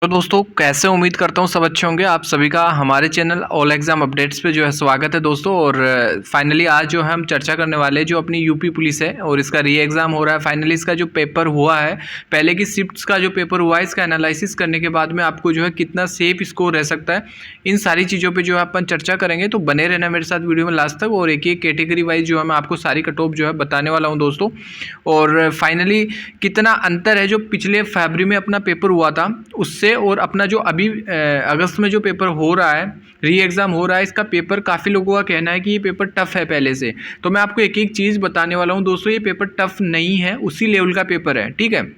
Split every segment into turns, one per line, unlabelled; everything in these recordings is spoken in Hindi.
तो दोस्तों कैसे उम्मीद करता हूँ सब अच्छे होंगे। आप सभी का हमारे चैनल ऑल एग्जाम अपडेट्स पे जो है स्वागत है दोस्तों। और फाइनली आज जो है हम चर्चा करने वाले हैं जो अपनी यूपी पुलिस है और इसका री एग्ज़ाम हो रहा है। फाइनली इसका जो पेपर हुआ है, पहले की शिफ्ट्स का जो पेपर हुआ है, इसका एनालिसिस करने के बाद में आपको जो है कितना सेफ स्कोर रह सकता है, इन सारी चीज़ों पर जो है अपन चर्चा करेंगे। तो बने रहना मेरे साथ वीडियो में लास्ट तक, और एक एक कैटेगरी वाइज जो है मैं आपको सारी कट ऑफ जो है बताने वाला हूँ दोस्तों। और फाइनली कितना अंतर है जो पिछले फरवरी में अपना पेपर हुआ था उससे, और अपना जो अभी अगस्त में जो पेपर हो रहा है, री एग्ज़ाम हो रहा है, इसका पेपर काफ़ी लोगों का कहना है कि ये पेपर टफ़ है पहले से। तो मैं आपको एक एक चीज़ बताने वाला हूँ दोस्तों। ये पेपर टफ़ नहीं है, उसी लेवल का पेपर है, ठीक है।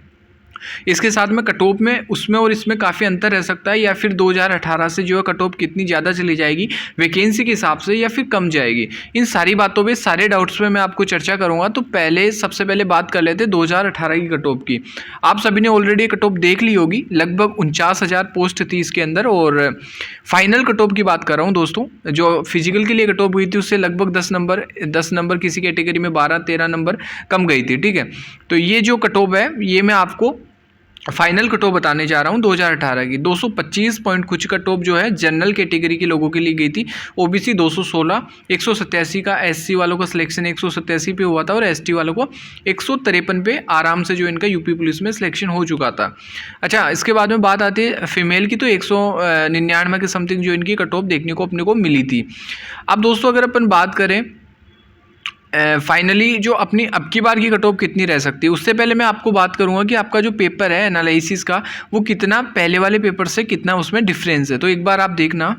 इसके साथ में कट ऑफ में उसमें और इसमें काफ़ी अंतर रह सकता है, या फिर 2018 से जो है कट ऑफ कितनी ज़्यादा चली जाएगी वैकेंसी के हिसाब से, या फिर कम जाएगी। इन सारी बातों पे, सारे डाउट्स पे मैं आपको चर्चा करूंगा। तो सबसे पहले बात कर लेते हैं 2018 की कट ऑफ की। आप सभी ने ऑलरेडी कट ऑफ देख ली होगी, लगभग 49,000 पोस्ट थी इसके अंदर। और फाइनल कट ऑफ की बात कर रहा हूँ दोस्तों, जो फिजिकल के लिए कट ऑफ हुई थी उससे लगभग 10 नंबर किसी कैटेगरी में 12-13 नंबर कम गई थी, ठीक है। तो ये जो कट ऑफ है ये मैं आपको फाइनल कट ऑफ बताने जा रहा हूँ 2018 की। 225 पॉइंट कुछ कट ऑफ जो है जनरल कैटेगरी के लोगों के लिए गई थी। ओबीसी 216, 187 का एससी वालों का सिलेक्शन 187 पे हुआ था, और एसटी वालों को 153 पे आराम से जो इनका यूपी पुलिस में सिलेक्शन हो चुका था। अच्छा, इसके बाद में बात आती है फीमेल की, तो 199 के समथिंग जो इनकी कट ऑफ देखने को अपने को मिली थी। अब दोस्तों अगर अपन बात करें फाइनली जो अपनी अब की बार की कट ऑफ कितनी रह सकती है, उससे पहले मैं आपको बात करूंगा कि आपका जो पेपर है एनालिसिस का, वो कितना पहले वाले पेपर से कितना उसमें डिफरेंस है। तो एक बार आप देखना,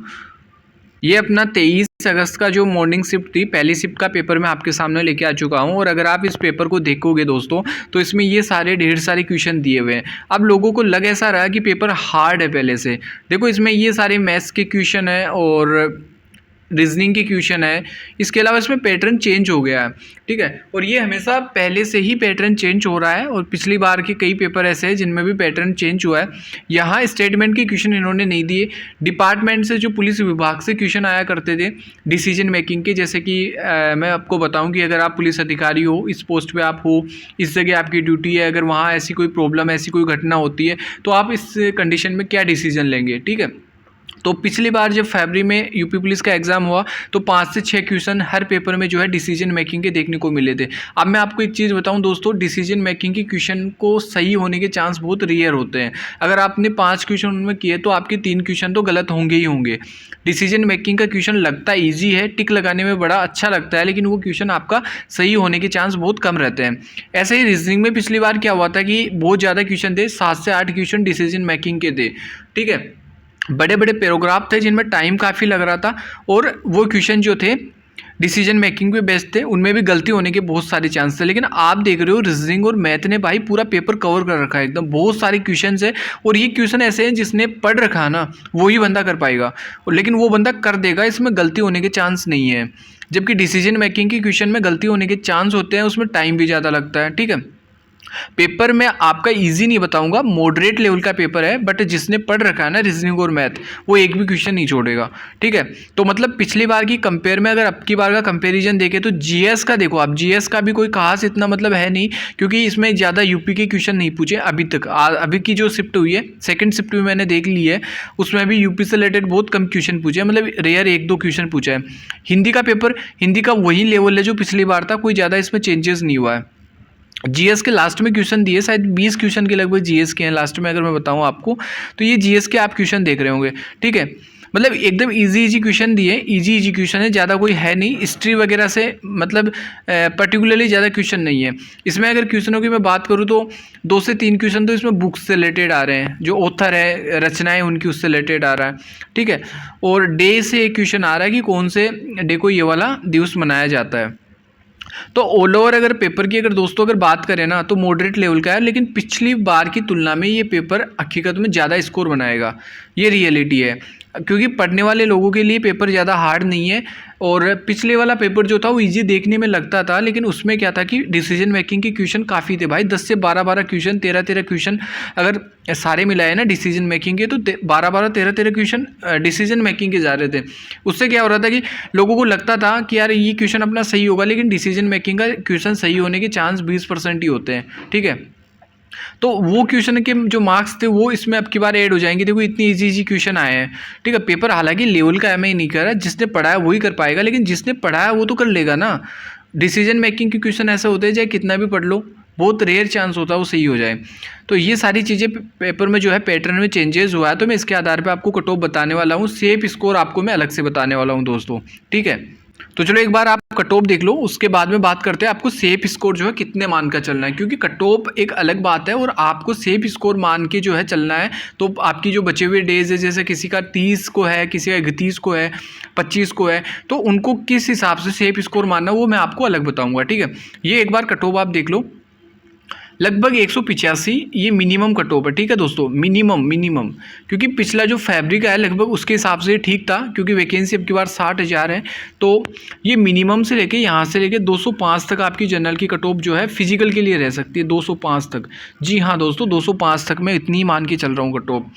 ये अपना 23 अगस्त का जो मॉर्निंग शिफ्ट थी, पहली शिफ्ट का पेपर मैं आपके सामने लेके आ चुका हूं। और अगर आप इस पेपर को देखोगे दोस्तों, तो इसमें ये सारे ढेर सारे क्वेश्चन दिए हुए हैं। अब लोगों को लग ऐसा रहा कि पेपर हार्ड है पहले से। देखो इसमें ये सारे मैथ्स के क्वेश्चन है और रीजनिंग के क्वेश्चन है, इसके अलावा इसमें पैटर्न चेंज हो गया है, ठीक है। और ये हमेशा पहले से ही पैटर्न चेंज हो रहा है, और पिछली बार के कई पेपर ऐसे हैं जिनमें भी पैटर्न चेंज हुआ है। यहाँ स्टेटमेंट के क्वेश्चन इन्होंने नहीं दिए, डिपार्टमेंट से जो पुलिस विभाग से क्वेश्चन आया करते थे डिसीजन मेकिंग के। जैसे कि मैं आपको बताऊँ कि अगर आप पुलिस अधिकारी हो, इस पोस्ट पर आप हो, इस जगह आपकी ड्यूटी है, अगर वहाँ ऐसी कोई प्रॉब्लम, ऐसी कोई घटना होती है, तो आप इस कंडीशन में क्या डिसीजन लेंगे, ठीक है। तो पिछली बार जब फरवरी में यूपी पुलिस का एग्जाम हुआ, तो 5 से 6 क्वेश्चन हर पेपर में जो है डिसीजन मेकिंग के देखने को मिले थे। अब मैं आपको एक चीज़ बताऊं दोस्तों, डिसीजन मेकिंग के क्वेश्चन को सही होने के चांस बहुत रेयर होते हैं। अगर आपने 5 क्वेश्चन उनमें किए तो आपके 3 क्वेश्चन तो गलत होंगे ही होंगे। डिसीजन मेकिंग का क्वेश्चन लगता ईजी है, टिक लगाने में बड़ा अच्छा लगता है, लेकिन वो क्वेश्चन आपका सही होने के चांस बहुत कम रहते हैं। ऐसे ही रीजनिंग में पिछली बार क्या हुआ था कि बहुत ज़्यादा क्वेश्चन थे, 7 से 8 क्वेश्चन डिसीजन मेकिंग के थे, ठीक है। बड़े बड़े पैराग्राफ थे जिनमें टाइम काफ़ी लग रहा था, और वो क्वेश्चन जो थे डिसीजन मेकिंग पे बेस्ड थे, उनमें भी गलती होने के बहुत सारे चांस थे। लेकिन आप देख रहे हो रीजनिंग और मैथ ने भाई पूरा पेपर कवर कर रखा है, एकदम बहुत सारे क्वेश्चन है। और ये क्वेश्चन ऐसे हैं जिसने पढ़ रखा है ना, वही बंदा कर पाएगा, लेकिन वो बंदा कर देगा, इसमें गलती होने के चांस नहीं है। जबकि डिसीजन मेकिंग के क्वेश्चन में गलती होने के चांस होते हैं, उसमें टाइम भी ज़्यादा लगता है, ठीक है। पेपर में आपका इजी नहीं बताऊंगा, मॉडरेट लेवल का पेपर है, बट जिसने पढ़ रखा है ना रीजनिंग और मैथ, वो एक भी क्वेश्चन नहीं छोड़ेगा, ठीक है। तो मतलब पिछली बार की कंपेयर में अगर अब की बार का कंपैरिजन देखें तो जीएस का देखो, आप जीएस का भी कोई खास इतना मतलब है नहीं, क्योंकि इसमें ज़्यादा यूपी के क्वेश्चन नहीं पूछे अभी तक। अभी की जो शिफ्ट हुई है, सेकेंड शिफ्ट भी मैंने देख ली है, उसमें भी यूपी से रिलेटेड बहुत कम क्वेश्चन पूछे, मतलब रेयर 1-2 क्वेश्चन पूछा है। हिंदी का पेपर, हिंदी का वही लेवल है जो पिछली बार था, कोई ज़्यादा इसमें चेंजेस नहीं हुआ है। जीएस के लास्ट में क्वेश्चन दिए, शायद 20 क्वेश्चन के लगभग जीएस के हैं लास्ट में, अगर मैं बताऊं आपको, तो ये जीएस के आप क्वेश्चन देख रहे होंगे, ठीक है। मतलब एकदम इजी क्वेश्चन दिए, इजी क्वेश्चन है, ज़्यादा कोई है नहीं। हिस्ट्री वगैरह से मतलब पर्टिकुलरली ज़्यादा क्वेश्चन नहीं है इसमें। अगर क्वेश्चनों की मैं बात करूँ तो 2 से 3 क्वेश्चन तो इसमें बुक्स से रिलेटेड आ रहे हैं, जो ऑथर है, रचनाएँ उनकी, उससे रिलेटेड आ रहा है, ठीक है। और डे से एक क्वेश्चन आ रहा है कि कौन से डे को ये वाला दिवस मनाया जाता है। तो ऑल ओवर अगर पेपर की अगर दोस्तों अगर बात करें ना, तो मॉडरेट लेवल का है, लेकिन पिछली बार की तुलना में ये पेपर हकीकत में ज़्यादा स्कोर बनाएगा, ये रियलिटी है। क्योंकि पढ़ने वाले लोगों के लिए पेपर ज़्यादा हार्ड नहीं है। और पिछले वाला पेपर जो था वो इजी देखने में लगता था, लेकिन उसमें क्या था कि डिसीजन मेकिंग के क्वेश्चन काफ़ी थे भाई, 10 से 12 क्वेश्चन, 13 क्वेश्चन अगर सारे मिलाए ना डिसीजन मेकिंग के, तो 12 13 क्वेश्चन डिसीजन मेकिंग के जा रहे थे। उससे क्या हो रहा था कि लोगों को लगता था कि यार ये क्वेश्चन अपना सही होगा, लेकिन डिसीजन मेकिंग का क्वेश्चन सही होने के चांस 20% ही होते हैं, ठीक है। तो वो क्वेश्चन के जो मार्क्स थे वो इसमें अब की बार ऐड हो जाएंगे। देखो इतनी इजी क्वेश्चन आए हैं, ठीक है। पेपर हालांकि लेवल का मैं नहीं कर रहा, जिसने पढ़ा है वही कर पाएगा, लेकिन जिसने पढ़ा है वो तो कर लेगा ना। डिसीजन मेकिंग के क्वेश्चन ऐसे होते हैं चाहे कितना भी पढ़ लो, बहुत रेयर चांस होता है वो सही हो जाए। तो ये सारी चीज़ें पेपर में जो है पैटर्न में चेंजेस हुआ है, तो मैं इसके आधार पे आपको कट ऑफ बताने वाला हूँ। सेफ स्कोर आपको मैं अलग से बताने वाला हूँ दोस्तों, ठीक है। तो चलो एक बार आप कट ऑफ देख लो, उसके बाद में बात करते हैं आपको सेफ स्कोर जो है कितने मान का चलना है, क्योंकि कट ऑफ एक अलग बात है और आपको सेफ स्कोर मान के जो है चलना है। तो आपकी जो बचे हुए डेज है, जैसे किसी का 30 को है, किसी का 31 को है, 25 को है, तो उनको किस हिसाब से सेफ स्कोर मानना वो मैं आपको अलग बताऊंगा, ठीक है। ये एक बार कट ऑफ आप देख लो, लगभग 185 ये मिनिमम कट ऑफ है, ठीक है दोस्तों। मिनिमम क्योंकि पिछला जो फैब्रिक है लगभग उसके हिसाब से ठीक था, क्योंकि वैकेंसी अब की बार 60,000 है। तो ये मिनिमम से लेके यहाँ से लेके 205 तक आपकी जनरल की कट ऑफ जो है फिजिकल के लिए रह सकती है, 205 तक। जी हाँ दोस्तों, 205 तक मैं इतनी ही मान के चल रहा हूँ कट ऑफ।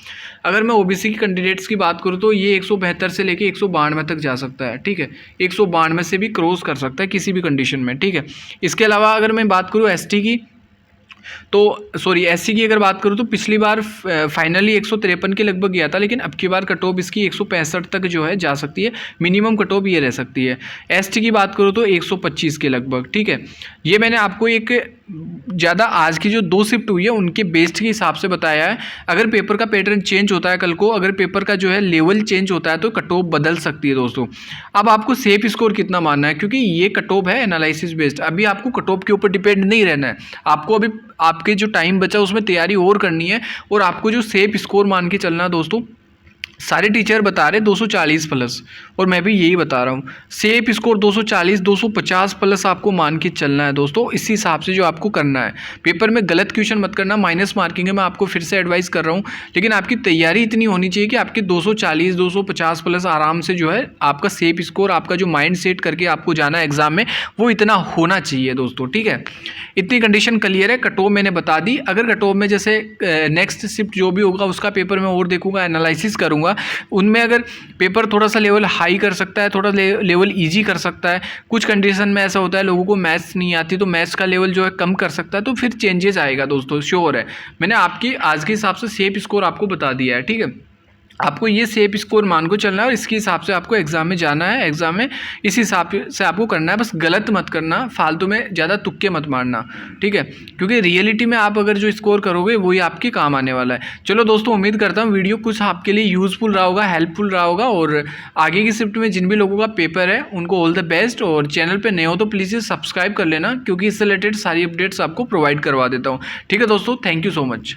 अगर मैं ओबीसी की कैंडिडेट्स की बात करूँ तो ये 172 से लेके 192 तक जा सकता है, ठीक है। 192 से भी क्रॉस कर सकता है किसी भी कंडीशन में, ठीक है। इसके अलावा अगर मैं बात करूँ एसटी की, तो सॉरी एससी की अगर बात करूँ तो पिछली बार फाइनली 153 के लगभग गया था, लेकिन अब की बार कट ऑफ इसकी 165 तक जो है जा सकती है, मिनिमम कट ऑफ ये रह सकती है। एसटी की बात करूँ तो 125 के लगभग, ठीक है। ये मैंने आपको एक ज़्यादा आज की जो 2 शिफ्ट हुई है उनके बेस्ड के हिसाब से बताया है। अगर पेपर का पैटर्न चेंज होता है कल को, अगर पेपर का जो है लेवल चेंज होता है तो कट ऑफ बदल सकती है दोस्तों। अब आपको सेफ स्कोर कितना मानना है, क्योंकि ये कट ऑफ है एनालिसिस बेस्ड, अभी आपको कट ऑफ के ऊपर डिपेंड नहीं रहना है। आपको अभी आपके जो टाइम बचा उसमें तैयारी और करनी है, और आपको जो सेफ स्कोर मान के चलना है दोस्तों, सारे टीचर बता रहे 240 प्लस, और मैं भी यही बता रहा हूँ। सेफ स्कोर 240 250 प्लस आपको मान के चलना है दोस्तों, इस हिसाब से जो आपको करना है। पेपर में गलत क्वेश्चन मत करना, माइनस मार्किंग है, मैं आपको फिर से एडवाइस कर रहा हूँ। लेकिन आपकी तैयारी इतनी होनी चाहिए कि आपके 240 250 प्लस आराम से जो है आपका सेफ स्कोर, आपका जो माइंड सेट करके आपको जाना है एग्जाम में, वो इतना होना चाहिए दोस्तों, ठीक है। इतनी कंडीशन क्लियर है। कट ऑफ मैंने बता दी। अगर कट ऑफ में जैसे नेक्स्ट शिफ्ट जो भी होगा उसका पेपर मैं और देखूंगा, एनालिसिस करूंगा, उनमें अगर पेपर थोड़ा सा लेवल हाई कर सकता है, थोड़ा लेवल इजी कर सकता है, कुछ कंडीशन में ऐसा होता है लोगों को मैथ्स नहीं आती तो मैथ्स का लेवल जो है कम कर सकता है, तो फिर चेंजेस आएगा दोस्तों, श्योर है। मैंने आपकी आज के हिसाब से सेफ स्कोर आपको बता दिया है, ठीक है। आपको ये सेफ स्कोर मान को चलना है और इसके हिसाब से आपको एग्जाम में जाना है, एग्जाम में इस हिसाब से आपको करना है। बस गलत मत करना, फालतू में ज़्यादा तुक्के मत मारना, ठीक है, क्योंकि रियलिटी में आप अगर जो स्कोर करोगे वही आपके काम आने वाला है। चलो दोस्तों, उम्मीद करता हूँ वीडियो कुछ आपके लिए यूज़फुल रहा होगा, हेल्पफुल रहा होगा, और आगे की शिफ्ट में जिन भी लोगों का पेपर है उनको ऑल द बेस्ट। और चैनल पर नए हो तो प्लीज़ सब्सक्राइब कर लेना, क्योंकि इससे रिलेटेड सारी अपडेट्स आपको प्रोवाइड करवा देता हूँ, ठीक है दोस्तों। Thank you so much.